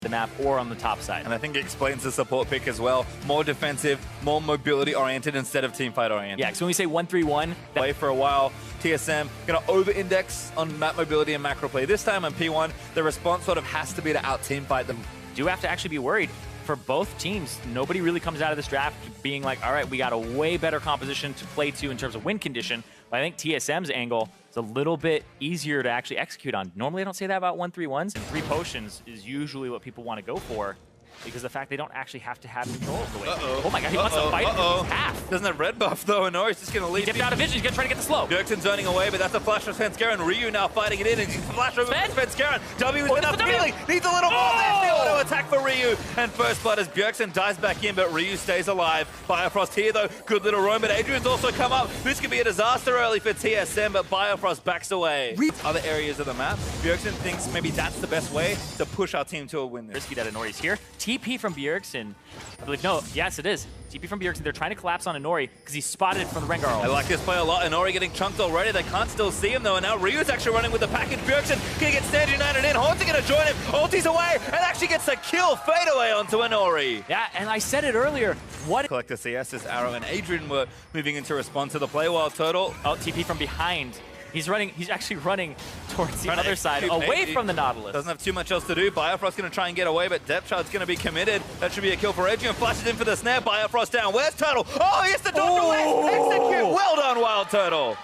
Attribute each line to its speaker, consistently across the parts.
Speaker 1: the map or on the top side.
Speaker 2: And I think it explains the support pick as well. More defensive, more mobility oriented instead of team fight oriented.
Speaker 1: Yeah, so when we say 1-3-1,
Speaker 2: Play for a while, TSM gonna over-index on map mobility and macro play. This time on P1, the response sort of has to be to out-team fight them.
Speaker 1: do have to actually be worried for both teams. Nobody really comes out of this draft being like, all right, we got a way better composition to play to in terms of win condition. But I think TSM's angle is a little bit easier to actually execute on. Normally I don't say that about 1-3-1s, and 3 potions is usually what people want to go for, because the fact they don't actually have to have control of the way. Oh my god, he wants to fight it in half.
Speaker 2: Doesn't have red buff though, and Nori's just going to leave.
Speaker 1: He dipped out of vision, he's going to try to get the slow.
Speaker 2: Bjergsen zoning away, but that's a flash from Svenskeren. Ryu now fighting it in, and he's flash over Svenskeren. W is enough healing, needs a little more. There's the auto attack for Ryu, and first blood as Bjergsen dies back in, but Ryu stays alive. Biofrost here though, good little roam, but Adrian's also come up. This could be a disaster early for TSM, but Biofrost backs away. Other areas of the map, Bjergsen thinks maybe that's the best way to push our team to a win.
Speaker 1: Risky that Inori's here. TP from Bjergsen. I believe, no, yes it is. TP from Bjergsen. They're trying to collapse on Inori because he's spotted from the Rengar.
Speaker 2: I like this play a lot. Inori getting chunked already. They can't still see him though, and now Ryu's actually running with the package. Bjergsen gonna get stand united in. Hauntzer gonna join him. Ulti's away and actually gets a kill fade away onto Inori.
Speaker 1: Yeah, and I said it earlier. What?
Speaker 2: Collector CS as Arrow and Adrian were moving in to respond to the play while Turtle.
Speaker 1: Oh, TP from behind. He's actually running towards the other side, away from the Nautilus.
Speaker 2: Doesn't have too much else to do. Biofrost's going to try and get away, but Depth Shard's going to be committed. That should be a kill for Adrian. Flashes in for the snare. Biofrost down. Where's Turtle? Oh, he has to dodge away. Execute. Well done, Wild Turtle.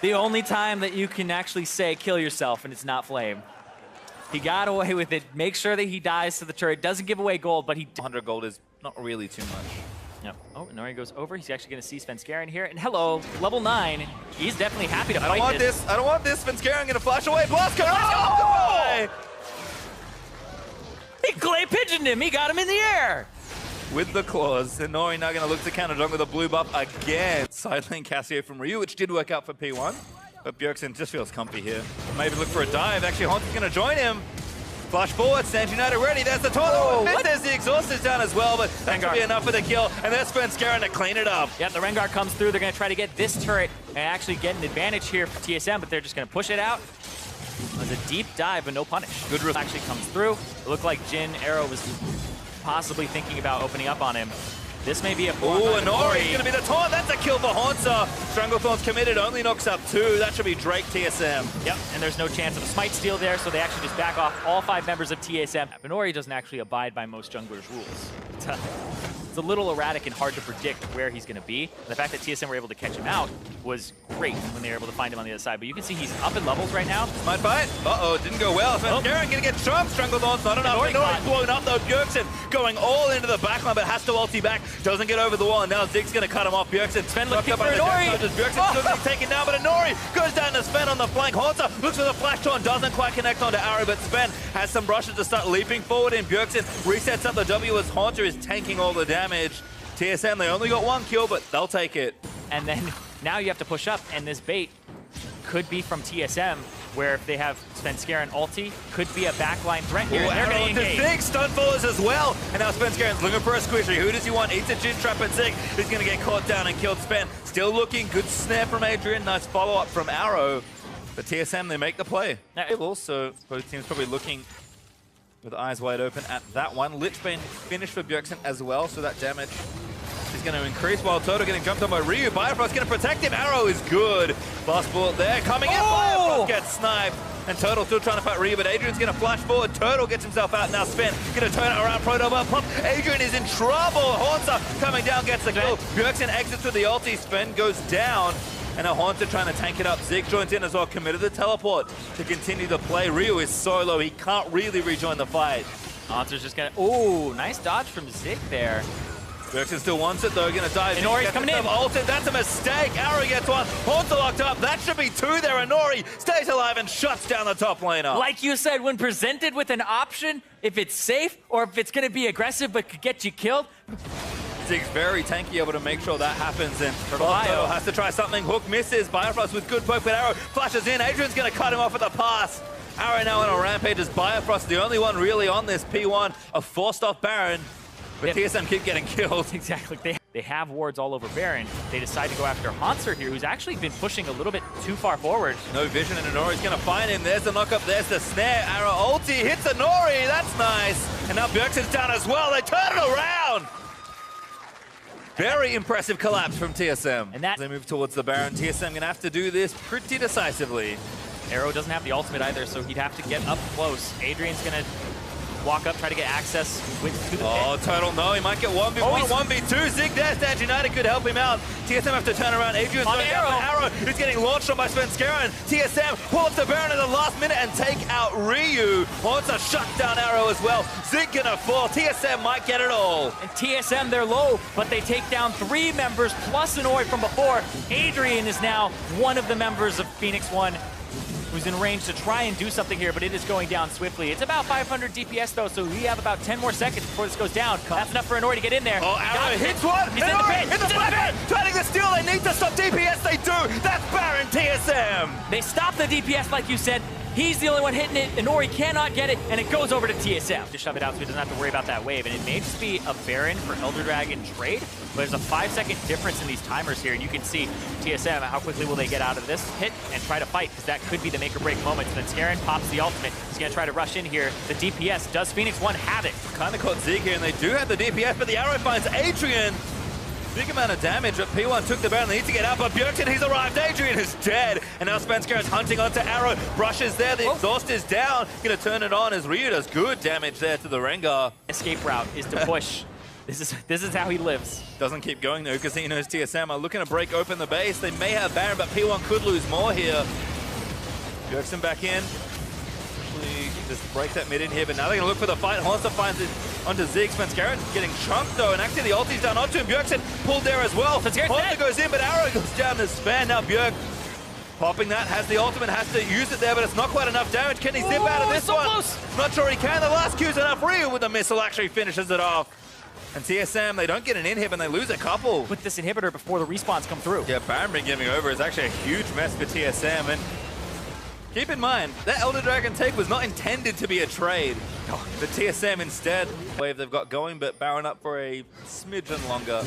Speaker 1: The only time that you can actually say kill yourself and it's not Flame. He got away with it. Make sure that he dies to the turret. Doesn't give away gold, but he...
Speaker 2: 100 gold is not really too much.
Speaker 1: Yep. Oh, Nori goes over. He's actually going to see Svenskeren here. And hello, level 9. He's definitely happy to fight this.
Speaker 2: I don't want this. Svenskeren going to flash away. Blast away.
Speaker 1: He clay pigeoned him. He got him in the air.
Speaker 2: With the claws. And Nori now going to look to counter Jung with a blue buff again. Side lane Cassio from Ryu, which did work out for P1. But Bjergsen just feels comfy here. Maybe look for a dive. Actually, Haunt's going to join him. Flash forward, Stand United ready. There's the toilet. There's the exhaust is down as well, but that should be enough for the kill. And there's Svenskeren to clean it up.
Speaker 1: Yeah, the Rengar comes through. They're going to try to get this turret and actually get an advantage here for TSM, but they're just going to push it out. It was a deep dive, but no punish. Good risk actually comes through. It looked like Jhin Arrow was possibly thinking about opening up on him. This may be a full-on.
Speaker 2: Ooh, Inori's going to be the taunt. That's a kill for Hauntzer. Stranglethorn's committed, only knocks up 2. That should be Drake TSM.
Speaker 1: Yep, and there's no chance of a smite steal there, so they actually just back off all 5 members of TSM. Inori doesn't actually abide by most junglers' rules. It's a little erratic and hard to predict where he's going to be. And the fact that TSM were able to catch him out was great when they were able to find him on the other side. But you can see he's up in levels right now.
Speaker 2: Might fight. Uh-oh, it didn't go well. Svenskeren going to get chopped. Stranglethorn's not enough. Inori's blown up though. Bjergsen going all into the backline, but has to ulti back. Doesn't get over the wall, and now Zig's going to cut him off. Bjergsen.
Speaker 1: Sven looking for Inori.
Speaker 2: Bjergsen's still getting taken down, but Inori goes down to Sven on the flank. Hauntzer looks for the flash taunt, doesn't quite connect onto Arrow, but Sven has some brushes to start leaping forward, and Bjergsen resets up the W as Hauntzer is tanking all the damage. TSM, they only got 1 kill, but they'll take it.
Speaker 1: And then now you have to push up, and this bait could be from TSM, where if they have Svenskeren ulti, could be a backline threat here.
Speaker 2: Ooh,
Speaker 1: they're going to engage.
Speaker 2: Zig stun followers as well. And now Svenskeren's looking for a squishy. Who does he want? Eats a Jhin trap, and Zig is going to get caught down and killed. Sven still looking. Good snare from Adrian. Nice follow-up from Arrow. But TSM, they make the play. Now, also, both teams probably looking with eyes wide open at that one. Lichbane finished for Bjergsen as well, so that damage is going to increase while Toto getting jumped on by Ryu. Biofrost's going to protect him. Arrow is good. Blast bullet there. Coming in. Biofrost gets sniped. And Turtle still trying to fight Ryu, but Adrian's going to flash forward. Turtle gets himself out. Now Sven going to turn it around. Proto pop. Adrian is in trouble. Hauntzer coming down, gets the kill. Bjergsen exits with the ulti. Sven goes down. And now Hauntzer trying to tank it up. Zig joins in as well. Committed the teleport to continue the play. Ryu is so low. He can't really rejoin the fight.
Speaker 1: Hauntzer's just going to... Ooh, nice dodge from Zig there.
Speaker 2: Bjergsen still wants it though, gonna dive.
Speaker 1: Inori's coming in.
Speaker 2: Ulted. That's a mistake. Arrow gets 1. Hauntzer locked up. That should be 2 there. Inori stays alive and shuts down the top laner.
Speaker 1: Like you said, when presented with an option, if it's safe or if it's gonna be aggressive but could get you killed.
Speaker 2: Zig's very tanky, able to make sure that happens. And Bio has to try something. Hook misses. Biofrost with good poke, but Arrow flashes in. Adrian's gonna cut him off with a pass. Arrow now on a rampage as Biofrost, the only one really on this P1, a forced off Baron. But TSM keep getting killed.
Speaker 1: Exactly. They They have wards all over Baron. They decide to go after Hauntzer here, who's actually been pushing a little bit too far forward.
Speaker 2: No vision, and Inori's going to find him. There's the knock-up, there's the snare. Arrow ulti hits Inori, that's nice. And now Bjergsen's down as well. They turn it around. Very impressive collapse from TSM.
Speaker 1: And that
Speaker 2: they move towards the Baron. TSM going to have to do this pretty decisively.
Speaker 1: Arrow doesn't have the ultimate either, so he'd have to get up close. Adrian's going to walk up, try to get access to the pit.
Speaker 2: Total no, he might get 1v1, 1v2. Zig there, Stand United could help him out. TSM have to turn around. Adrian's going Arrow is getting launched on by Svenskeren. TSM pull up the Baron at the last minute and take out Ryu. Hauntzer shut down Arrow as well. Zig gonna fall. TSM might get it all.
Speaker 1: And TSM, they're low, but they take down 3 members plus Inori from before. Adrian is now one of the members of Phoenix One, who's in range to try and do something here, but it is going down swiftly. It's about 500 DPS though, so we have about 10 more seconds before this goes down. That's enough for Inori to get in there.
Speaker 2: Oh, Arrow hits one!
Speaker 1: He's in the pit!
Speaker 2: In the pit! Turning the steal, they need to stop DPS, they do! That's Baron TSM!
Speaker 1: They stop the DPS like you said. He's the only one hitting it. Inori cannot get it, and it goes over to TSM. To shove it out so he doesn't have to worry about that wave. And it may just be a Baron for Elder Dragon trade, but there's a 5-second difference in these timers here, and you can see TSM, how quickly will they get out of this hit and try to fight, because that could be the make or break moment. So then Scarin pops the ultimate. He's going to try to rush in here. The DPS, does Phoenix One have it?
Speaker 2: Kind of caught Zeke here, and they do have the DPS, but the Arrow finds Adrian. Big amount of damage, but P1 took the Baron. They need to get out, but Bjergsen, he's arrived. Adrian is dead, and now Svenskeren is hunting onto Arrow. Brushes there, the exhaust is down. Gonna turn it on as Ryu does good damage there to the Rengar.
Speaker 1: Escape route is to push. This is how he lives.
Speaker 2: Doesn't keep going though, because he knows TSM are looking to break open the base. They may have Baron, but P1 could lose more here. Bjergsen back in. Just break that mid in here, but now they're going to look for the fight. Hauntzer finds it onto Zig. Svenskeren getting chunked though, and actually the ulti's down onto him. Bjergsen pulled there as well. Hauntzer goes in, but Arrow goes down to Span. Now Bjerg popping that, has the ultimate, has to use it there, but it's not quite enough damage. Can he zip out of this one?
Speaker 1: Close.
Speaker 2: Not sure he can. The last Q's enough. Ryu with the missile actually finishes it off. And TSM, they don't get an inhib and they lose a couple.
Speaker 1: Put this inhibitor before the respawns come through.
Speaker 2: Yeah, Baron giving over is actually a huge mess for TSM. And keep in mind, that Elder Dragon take was not intended to be a trade. The TSM instead, wave they've got going, but Baron up for a smidgen longer.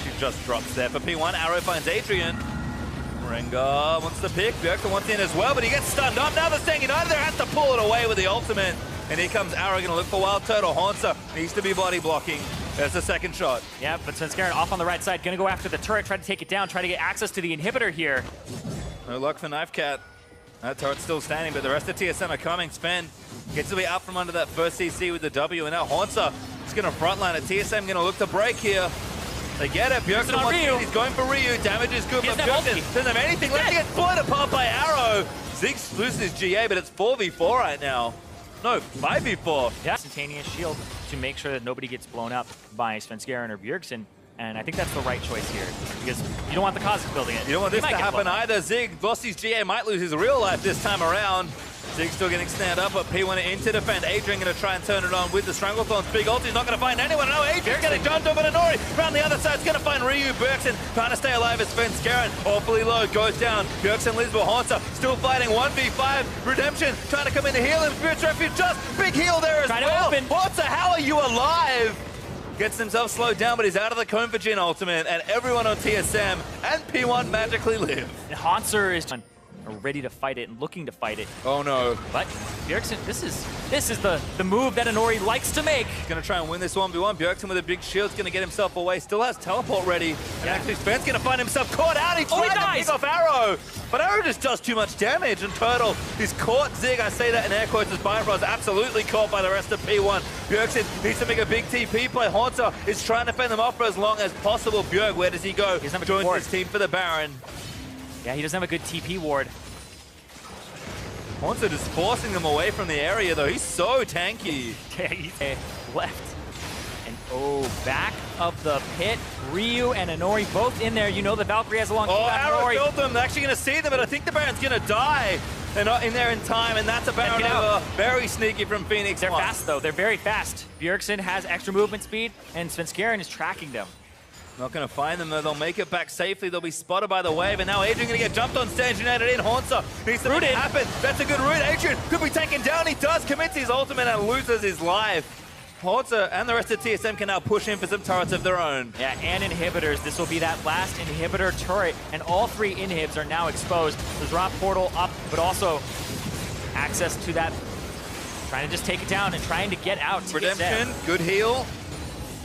Speaker 2: She just drops there for P1. Arrow finds Adrian. Rengar wants the pick. Bjergsen wants in as well, but he gets stunned up. Now they're staying United there, has to pull it away with the ultimate. And here comes Arrow, gonna look for Wild Turtle. Hauntzer needs to be body blocking. There's the second shot.
Speaker 1: Yeah, but Svenskeren off on the right side, gonna go after the turret, try to take it down, try to get access to the inhibitor here.
Speaker 2: No luck for Knife Cat. That turret's still standing, but the rest of TSM are coming. Sven gets to be out from under that first CC with the W, and now Hauntzer is going to frontline it. TSM going to look to break here. They get it. Bjergsen wants in. He's going for Ryu. Damage is good, but Bjergsen doesn't have anything left. He gets blown apart by Arrow. Ziggs loses his GA, but it's 4v4 right now. No, 5v4.
Speaker 1: Yeah. Instantaneous shield to make sure that nobody gets blown up by Svenskeren or Bjergsen. And I think that's the right choice here, because you don't want the Kha'Zix building it.
Speaker 2: You don't want this to happen either. Zig lost his GA, might lose his real life this time around. Zig still getting snared up, but P1 in to defend. Adrian going to try and turn it on with the Stranglethorns. Big ulti's not going to find anyone. No, Adrian getting jumped over to Nori. Around the other side, it's going to find Ryu. Bjergsen trying to stay alive as Svenskeren. Awfully low, goes down. Bjergsen leads with Hauntzer. Still fighting 1v5. Redemption trying to come in to heal him. Spirit's Refuge just big heal there as well. Hauntzer, how are you alive? Gets himself slowed down, but he's out of the cone for Jhin ultimate, and everyone on TSM and P1 magically live.
Speaker 1: And Hauntzer is ready to fight it and looking to fight it.
Speaker 2: Oh no.
Speaker 1: But Bjergsen, this is the move that Inori likes to make.
Speaker 2: He's gonna try and win this 1v1. Bjergsen with a big shield's gonna get himself away. Still has teleport ready. And actually Spen's gonna find himself caught out. He tried to pick off Arrow, but Arrow just does too much damage, and Turtle is caught. Zig, I say that in air quotes as Bifrost, absolutely caught by the rest of P1. Bjergsen needs to make a big TP play. Hauntzer is trying to fend them off for as long as possible. Bjerg, where does he go?
Speaker 1: He
Speaker 2: joins his team for the Baron.
Speaker 1: Yeah, he doesn't have a good TP ward.
Speaker 2: Hauntzer just forcing them away from the area, though. He's so tanky.
Speaker 1: Yeah, he's left. And back of the pit. Ryu and Inori both in there. You know the Valkyrie has a long
Speaker 2: Arrow killed them. They're actually going to see them, but I think the Baron's going to die. They're not in there in time, and that's a Baron over. Very sneaky from Phoenix.
Speaker 1: They're fast, though. They're very fast. Bjergsen has extra movement speed, and Svenskeren is tracking them.
Speaker 2: Not going to find them, though. They'll make it back safely. They'll be spotted by the wave, and now Adrian going to get jumped on stage United in. Hauntzer needs to make it happen. That's a good route. Adrian could be taken down. He does, commits his ultimate and loses his life. Hauntzer and the rest of TSM can now push in for some turrets of their own.
Speaker 1: Yeah, and inhibitors. This will be that last inhibitor turret, and all 3 inhibs are now exposed. There's drop portal up, but also access to that. Trying to just take it down and trying to get out.
Speaker 2: Redemption, good heal.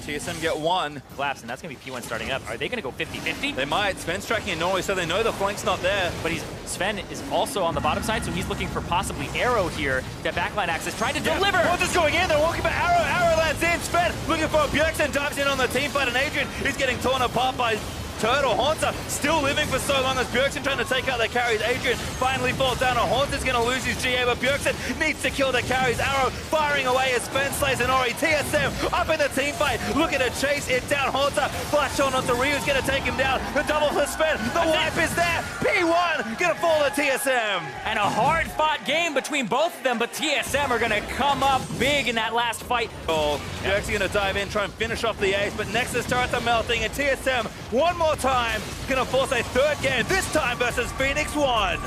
Speaker 2: TSM get 1.
Speaker 1: Collapse, and that's going to be P1 starting up. Are they going to go 50-50?
Speaker 2: They might. Sven's tracking it normally, so they know the flank's not there.
Speaker 1: But Sven is also on the bottom side, so he's looking for possibly Arrow here. That backline access, trying to deliver.
Speaker 2: Hauntzer going in, they're walking back. Arrow lands in. Sven looking for a Bjergsen, dives in on the team fight, and Adrian is getting torn apart by Turtle. Hauntzer still living for so long as Bjergsen trying to take out the carries. Adrian finally falls down, and Hauntzer's going to lose his GA, but Bjergsen needs to kill the carries. Arrow firing away as Sven slays an Ori. TSM up in the team fight, looking to chase it down. Hauntzer flash on onto Ryu's going to take him down. The double for Sven. The wipe is there. P1 going to fall to TSM.
Speaker 1: And a hard-fought game between both of them, but TSM are going to come up big in that last fight.
Speaker 2: Bjergsen going to dive in, try and finish off the ace, but Nexus turrets are melting, and TSM one more time gonna force a 3rd game, this time versus Phoenix 1.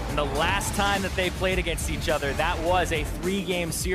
Speaker 1: And the last time that they played against each other, that was a 3-game series.